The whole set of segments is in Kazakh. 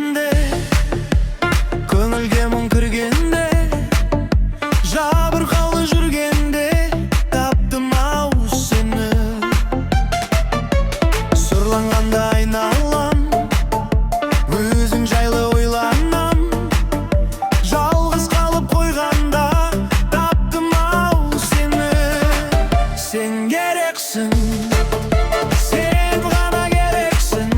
келгенде, көңілге мұң кіргенде, жабырқаулы жүргенде таптым ау сені. Сұрланғанда айналам, өзің жайлы ойланам, жалғыз қалып қойғанда таптым ау сені. Сен керексің, сен ғана керексің,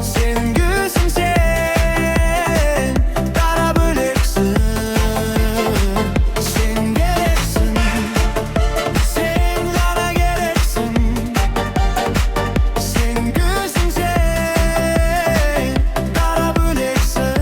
сен гүлсің, сен дара бөлексің. Сен керексің, сен ғана керексің, сен гүлсің, сен дара бөлексің.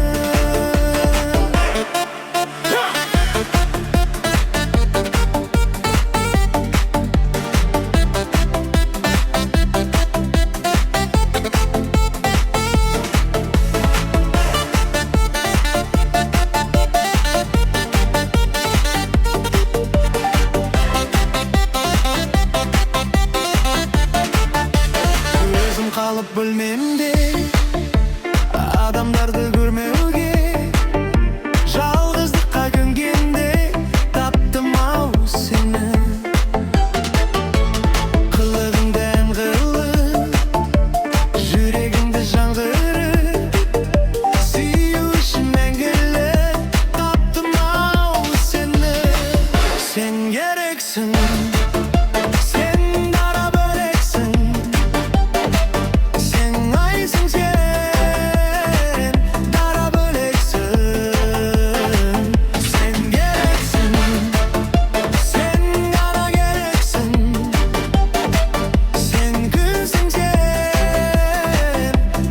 Өзім қалып бөлмемде, адамдарды көрмеуге, жалғыздыққа көнгенде таптым ау сені. Қылығыңды ән қылып, жүрегіңді жаңғырып, сүю үшін мәңгілік таптым ау сені. Сен керексің, сен дара бөлексің, сен айсың, сен дара бөлексің. Сен керексің, сен ғана керексің, сен гүлсің, сен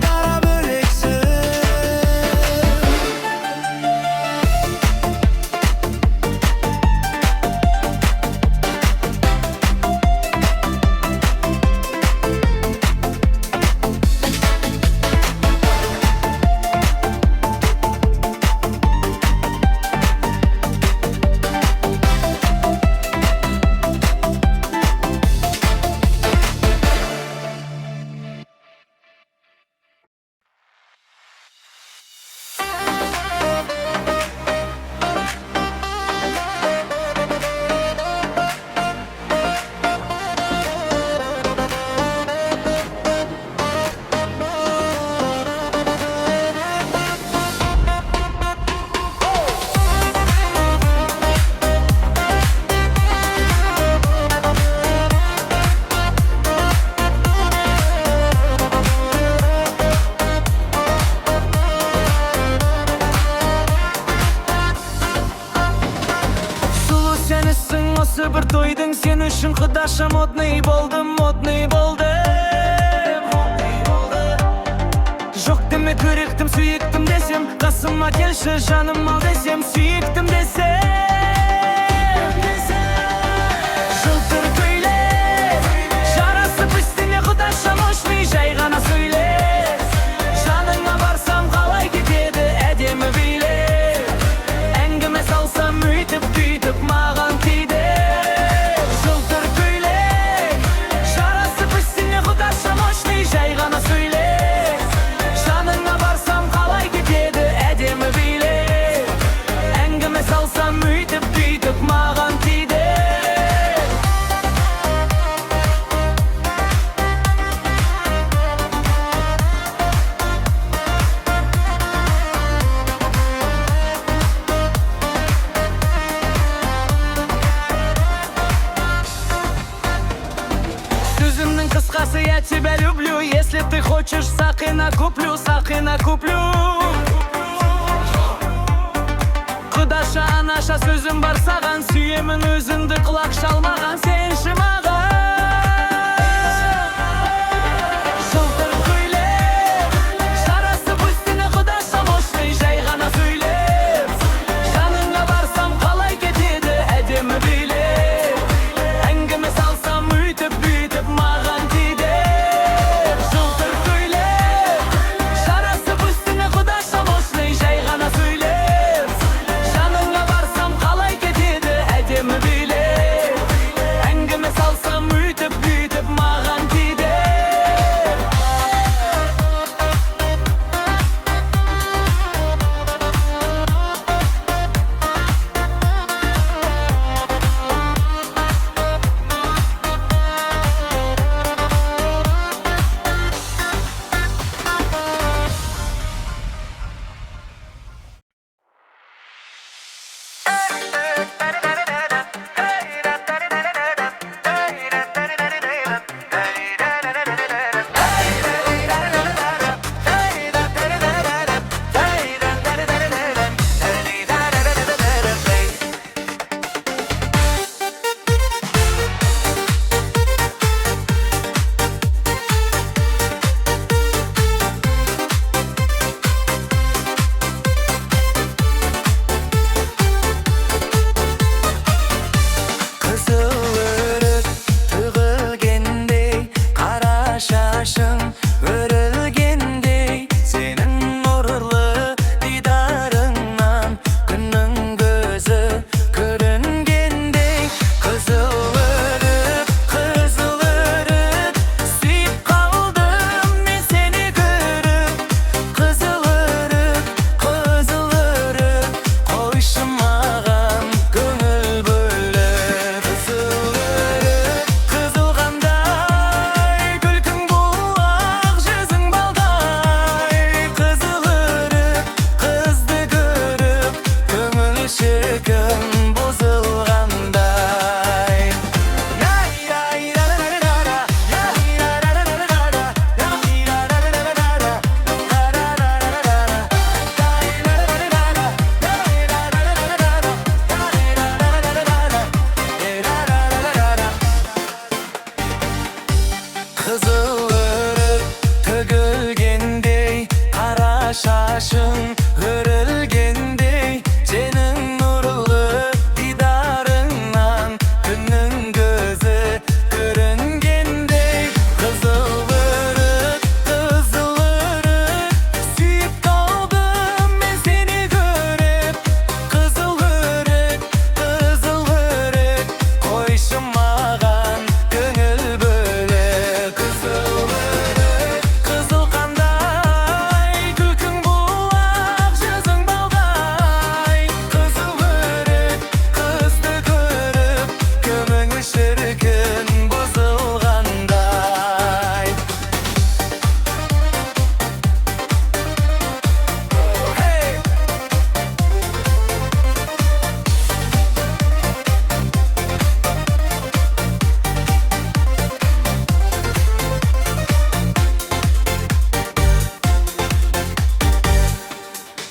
дара бөлексің. Осы бір тойдың сен үшін құдаша модный болдым, модный болдым. Жоқ деме көректім, сүйіктім десем, қасыма келші жаным ал десем, сүйіктім десем. Жылтыр көйлек, жарасып үстіне құдаша мощный, жай ғана сөйле. Жаныңа барсам қалай кетеді әдемі билет, әңгіме салсам өйтіп бүйтіп маған тиді. Жай ғана сөйле, жаныңа барсам қалай кетеді әдемі билет, әңгіме салсам өйтіп бүйтіп маған тиді. Сөзімнің қысқасы, я тебя люблю. Если ты хочешь, сақина куплю, сақина куплю. Құдаша анаша сөзім бар саған, сүйемін өзіңді құлақ шалмаған, сенші маған. Жылтыр көйлек, жарасып үстіне құдаша мощный, жай ғана сөйлеп. Жаныңа барсам қалай кетеді әдемі билет, әңгіме салсам өйтіп бүйтіп маған тиді. Жылтыр көйлек, жарасып үстіне құдаша мощный, жай ғана сөйлеп. Жаныңа барсам қалай кетеді әдемі билет, әңгіме салсам şaşın hürülgendey, senin nurlu didarından günün gözü görüngendey. Kızılırık, kızılırık, süyüp kaldım ben seni görüp. Kızılırık, kızılırık, koyşun mağan gönül böyle. Kızılırık, kızıl kanday, gülkün bulak, yüzün balday. Kızılırık, kızdı görüp, gömün şirkin bozulganday. Hey!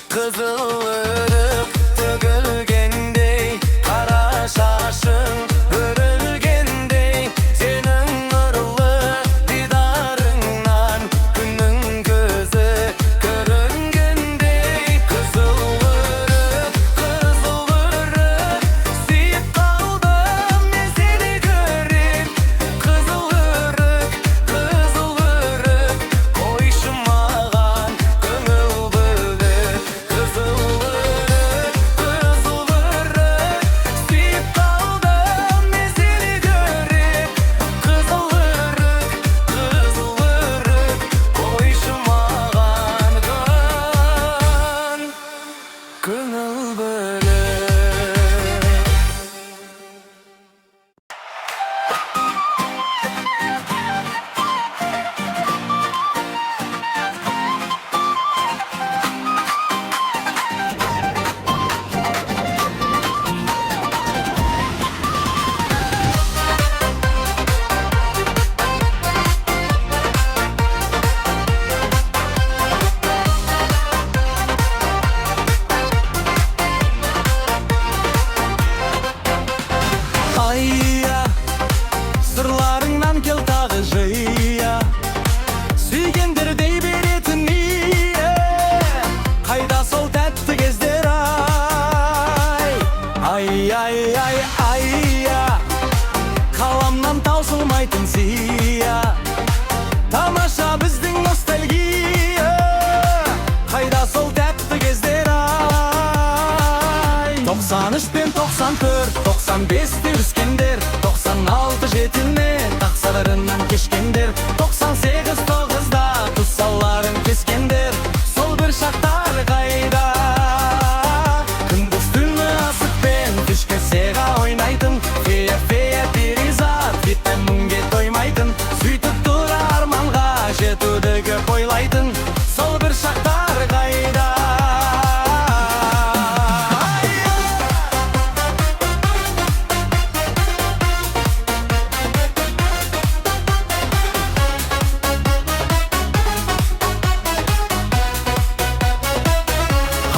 Kızılırık tөгülgendey, kara şaşın hürülgendey, senin nurlu didarından günün gözü görüngendey. Kızılırık, kızılırık, süyüp kaldım ben seni görüp. Kızılırık, kızılırık, koyşun mağan gönül böyle. Kızılırık, kızılırık, süyüp kaldım ben seni görüp. Kızılırık, kızılırık, koyşun mağan gönül böyle. Ayya, sırlarыңнан кел тағы жия, сүйгендер дей беретін ие. Қайда сол тәтті кездер ай. Ай, ай, ай, айя, қаламнан таусылмайтын сия. Тамаша біздің ностальгия, қайда сол тәтті кездер ай. 93 пен 94, 95'te üskender, 96 жетіне тақсаларынан кешкендер, 98 9'da тұссаларын кескендер. Сол бір шақтар қайда, күндіз түні асықпен кешке сеға ойнайтын. Фея, фея, перизат, беттен мұңге тоймайтын. Сөйтіп тұра арманға жетуді көп ойлайтын. Сол бір шақтар қайда.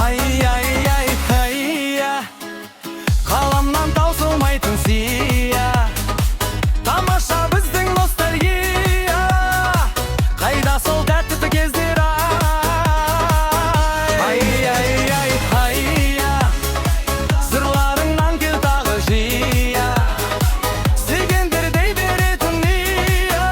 Ай, ай, ай, айя, қаламнан таусылмайтын сия. Тамаша біздің ностальгия, қайда сол тәтті кездер ай. Ай, ай, ай, айя, сырларыңнан кел тағы жия, сүйгендер дей беретін ие.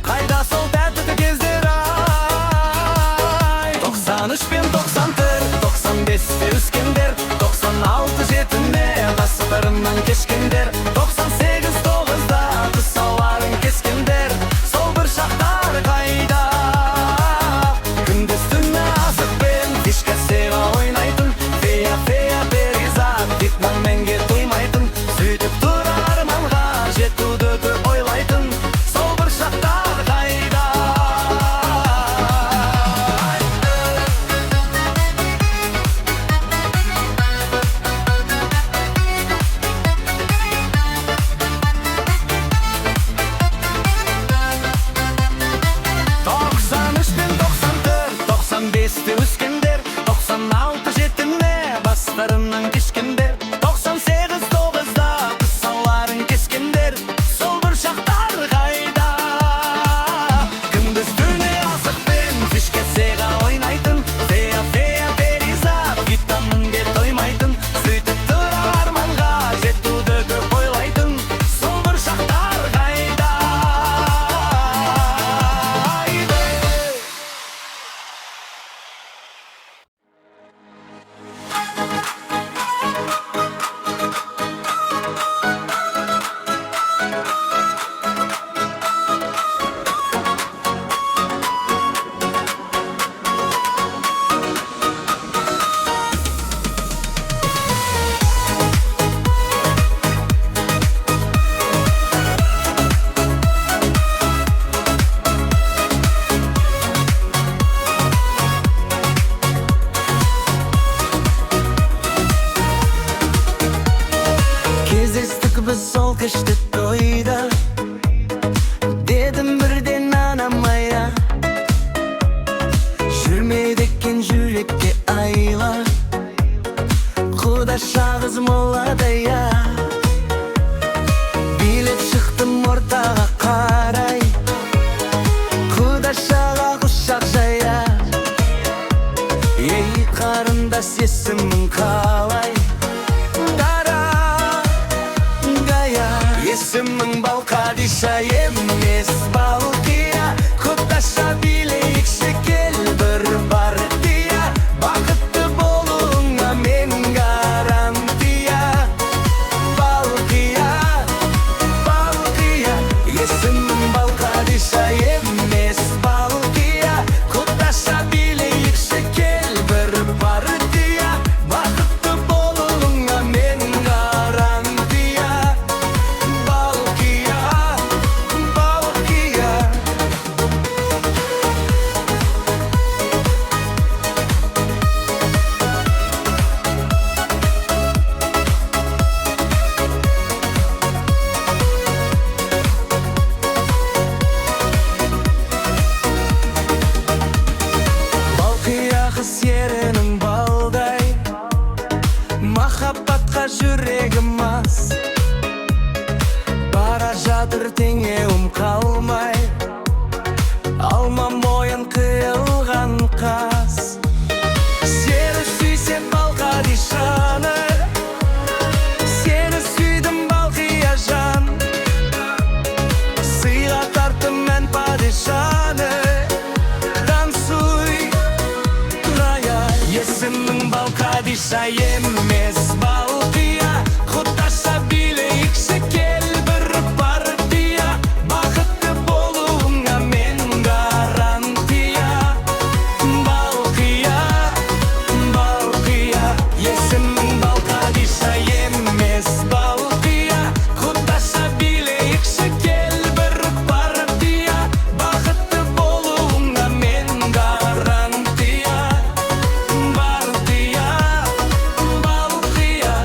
Қайда сол тәтті кездер ай. 93 пен 94, 95'te üskender, 96 жетіне ғасырларынан кешкендер, 98 9'da тұссаларын кескендер. Сол бір шақтар қайда, күндіз түні асықпен кешке сеға ойнайтын. Фея, фея, перизат, бетнан мәңге тоймайтын. Сөйтіп тұра арманға жетуді көп ойлайтын. Сол бір шақтар қайда. Сега ойнайтын bakıştı toyda, dedim birden anamaya, жүрмедіккен жүрекке айла, құдаша қыз молада я. Билеп шықтым ортаға қарай, құдашаға құшақ жая. Ей қарындас, есімің қалай? Дара гая. Есімің Балқадиша емес Балқия. Құдаша билейікші кел бір партия, бақытты болуыңа мен гарантия. Балқия, Балқия. Есімің Балқадиша емес Балқия. Құдаша билейікші кел бір партия, бақытты болуыңа мен гарантия. Балқия, Балқия. Балқия қыз ерінің балдай, махаббатқа жүрегім мас. Бара жатыр теңеуім қалмай, алма мойын қиылған қас. Сені сүйсем Балқадишаны, сені сүйдім Балқия жан. Сыйға тарттым мен падишаны, танцуй, рая. Есімің Балқадиша емес Балқия. Құдаша билейікші кел бір партия, бақытты болуыңа мен гарантия. Балқия, Балқия. Есімің Балқадиша емес Балқия. Құдаша билейікші кел бір партия, бақытты болуыңа мен гарантия. Балқия, Балқия.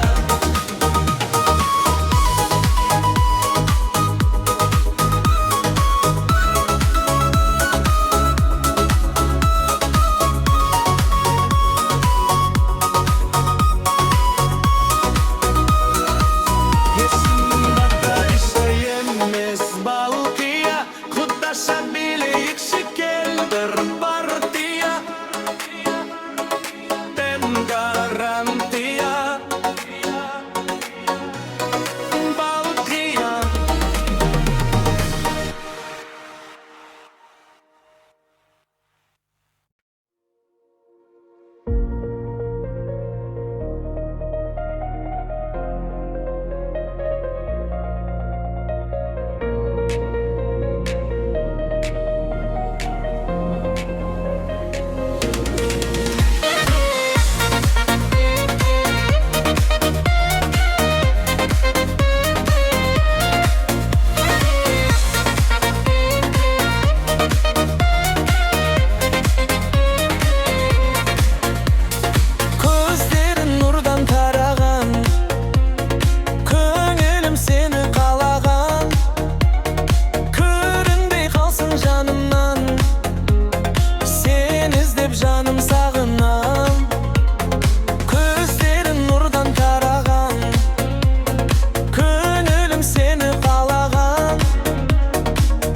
Есімің Балқадиша емес Балқия. Құдаша билейікші кел бір партия, мен гарантия. Балқия. Көздерін нұрдан тараған, көңілім сені қалаған. Көрінбей қалсын жанымнан, сені іздеп жаным сағынам. Көздерін нұрдан тараған, көңілім сені қалаған.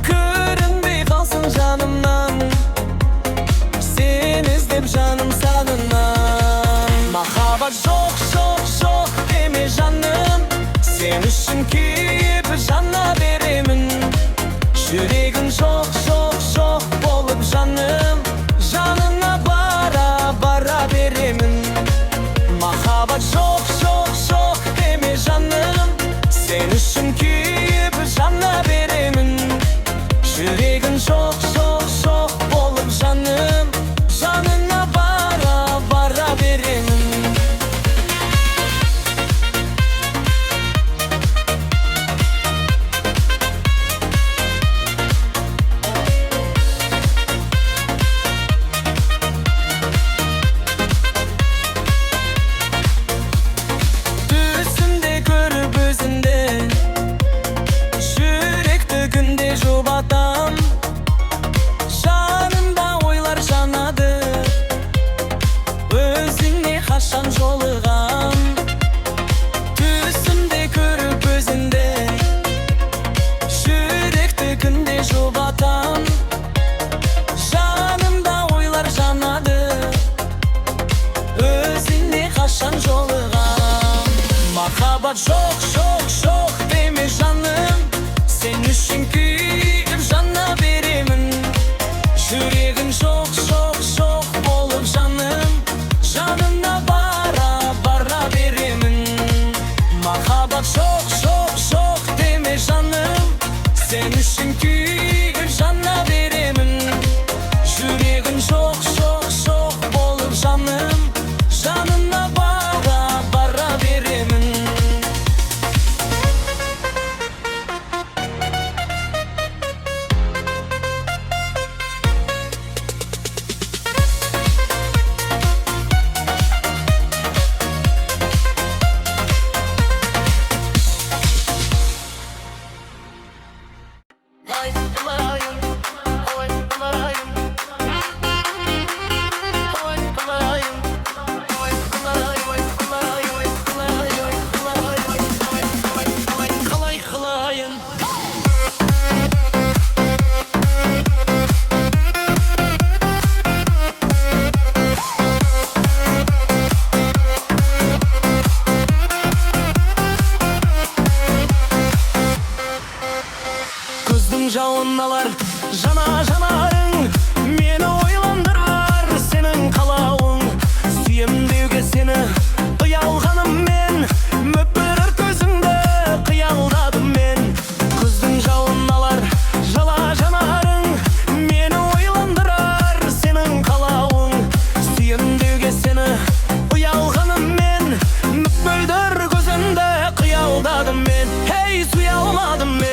Көрінбей қалсын жанымнан, сені іздеп жаным сағынам. Махаббат жоқ, жоқ, жоқ деме жаным, сен үшін күйіп жана беремін. Жүрегім жоқ, жоқ, жоқ болып жаным, жанына бара, бара беремін. Махаббат жоқ, жоқ, жоқ деме жаным, сен үшін күйіп жана беремін. Жүрегім жоқ, жоқ, жоқ болып жаным, жанына бара, бара беремін. Mahabat çok deme canım, sen üçün kuyup canna beremin. Yüreğin çok bolup canım, canına bara beremin. Mahabat çok deme canım, sen üçün kuyup canna beremin. Yüreğin çok bolup canım, canına bara beremin. Kızdım jaunalar janarың, meni oylandırar senin kalauың. Sүйем деуге seni ұялғаным мен, мөпірір көзіңді қиялдадым мен. Кыздың жауыналар жанарың, meni oylandırar senin kalauың. Sүйем деуге seni ұялғаным мен, мөпірір көзіңді қиялдадым мен. Hey, süy almadım men.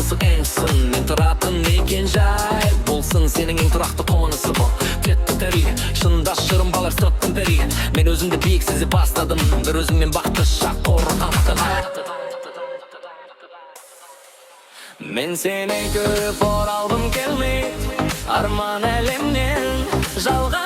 Ысык еңсін, мен тұратын мекен жай болсын сенің ең тұрақты қонысы бұл тетті тәрі шынында шырым балар сырттың пәрі мен өзімді биік сезе бастадым бір өзіңмен бақытты шақ қорқақтым мен сені көріп оралғым келмейді арман әлемнен жалған